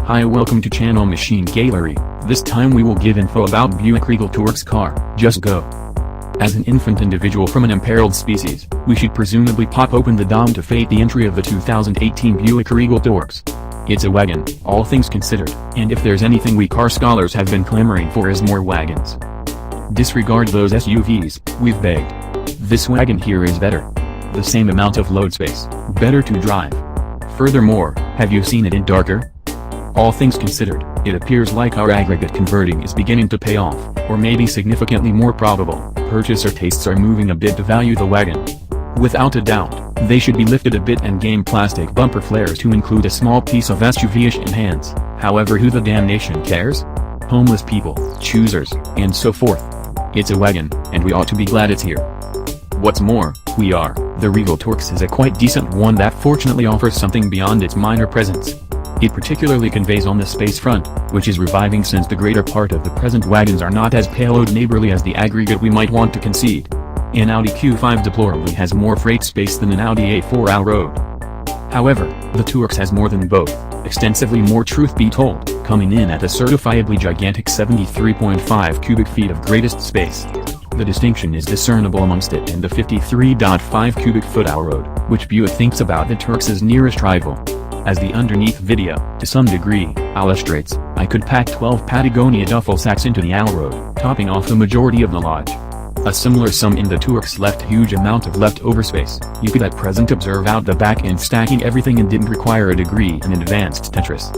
Hi, welcome to channel Machine Gallery. This time we will give info about Buick Regal TourX car. Just go. As an infant individual from an imperiled species, we should presumably pop open the dom to fate the entry of the 2018 Buick Regal TourX. It's a wagon, all things considered, and if there's anything we car scholars have been clamoring for is more wagons. Disregard those SUVs, we've begged. This wagon here is better. The same amount of load space, better to drive. Furthermore, have you seen it in darker? All things considered, it appears like our aggregate converting is beginning to pay off, or maybe significantly more probable, purchaser tastes are moving a bit to value the wagon. Without a doubt, they should be lifted a bit and game plastic bumper flares to include a small piece of SUV-ish enhance. However, who the damnation cares? Homeless people, choosers, and so forth. It's a wagon, and we ought to be glad it's here. What's more, the Regal TourX is a quite decent one that fortunately offers something beyond its minor presence. It particularly conveys on the space front, which is reviving since the greater part of the present wagons are not as payload neighborly as the aggregate we might want to concede. An Audi Q5 deplorably has more freight space than an Audi A4 Allroad. However, the TourX has more than both, extensively more truth be told, coming in at a certifiably gigantic 73.5 cubic feet of greatest space. The distinction is discernible amongst it and the 53.5 cubic foot Allroad, which Buick thinks about the TourX's nearest rival. As the underneath video, to some degree, illustrates, I could pack 12 Patagonia duffel sacks into the Allroad, topping off the majority of the lodge. A similar sum in the TourX left huge amount of leftover space. You could at present observe out the back end stacking everything and didn't require a degree in advanced Tetris.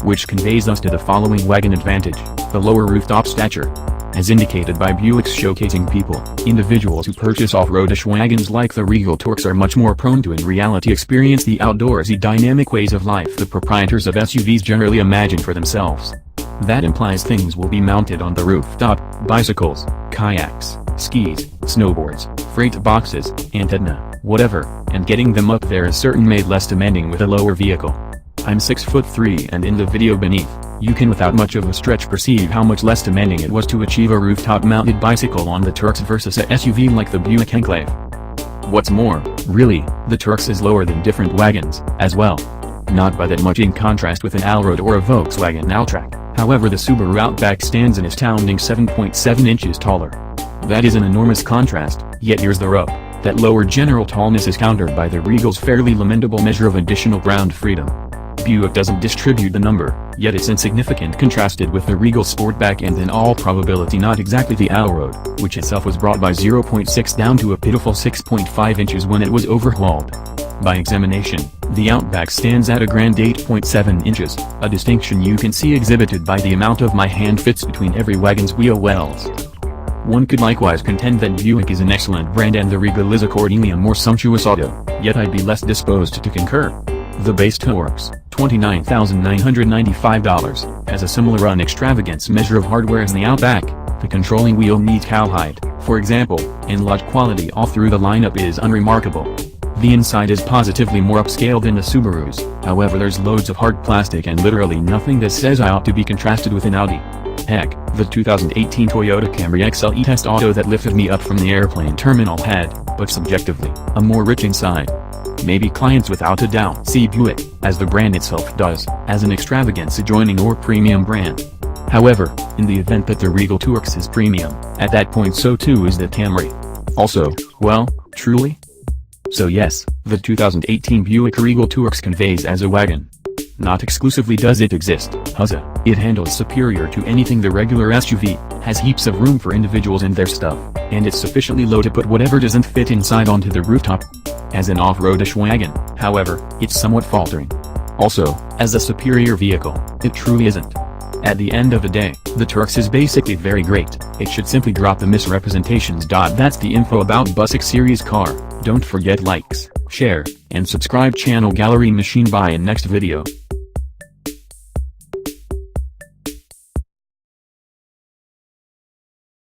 Which conveys us to the following wagon advantage, the lower rooftop stature. As indicated by Buick's showcasing people, individuals who purchase off-roadish wagons like the Regal TourX are much more prone to in reality experience the outdoorsy dynamic ways of life the proprietors of SUVs generally imagine for themselves. That implies things will be mounted on the rooftop, bicycles, kayaks, skis, snowboards, freight boxes, antenna, whatever, and getting them up there is certain made less demanding with a lower vehicle. I'm 6'3" and in the video beneath, you can without much of a stretch perceive how much less demanding it was to achieve a rooftop-mounted bicycle on the TourX versus a SUV like the Buick Enclave. What's more, really, the TourX is lower than different wagons, as well. Not by that much in contrast with an Allroad or a Volkswagen Alltrack, however the Subaru Outback stands an astounding 7.7 inches taller. That is an enormous contrast, yet here's the rub, that lower general tallness is countered by the Regal's fairly lamentable measure of additional ground freedom. Buick doesn't distribute the number, yet it's insignificant contrasted with the Regal Sportback and in all probability not exactly the Allroad, which itself was brought by 0.6 down to a pitiful 6.5 inches when it was overhauled. By examination, the Outback stands at a grand 8.7 inches, a distinction you can see exhibited by the amount of my hand fits between every wagon's wheel wells. One could likewise contend that Buick is an excellent brand and the Regal is accordingly a more sumptuous auto, yet I'd be less disposed to concur. The base TourX, $29,995, has a similar un-extravagance measure of hardware as the Outback. The controlling wheel needs cowhide, for example, and lodge quality all through the lineup is unremarkable. The inside is positively more upscale than the Subarus, however there's loads of hard plastic and literally nothing that says I ought to be contrasted with an Audi. Heck, the 2018 Toyota Camry XLE test auto that lifted me up from the airplane terminal had, but subjectively, a more rich inside. Maybe clients without a doubt see Buick, as the brand itself does, as an extravagance adjoining or premium brand. However, in the event that the Regal TourX is premium, at that point so too is the Camry. Also, well, truly? So yes, the 2018 Buick Regal TourX conveys as a wagon. Not exclusively does it exist, huzzah, it handles superior to anything the regular SUV, has heaps of room for individuals and their stuff, and it's sufficiently low to put whatever doesn't fit inside onto the rooftop. As an off-roadish wagon, however, it's somewhat faltering. Also, as a superior vehicle, it truly isn't. At the end of the day, the TourX is basically very great, it should simply drop the misrepresentations. That's the info about Buick series car. Don't forget likes, share, and subscribe channel Gallery Machine. Bye in next video.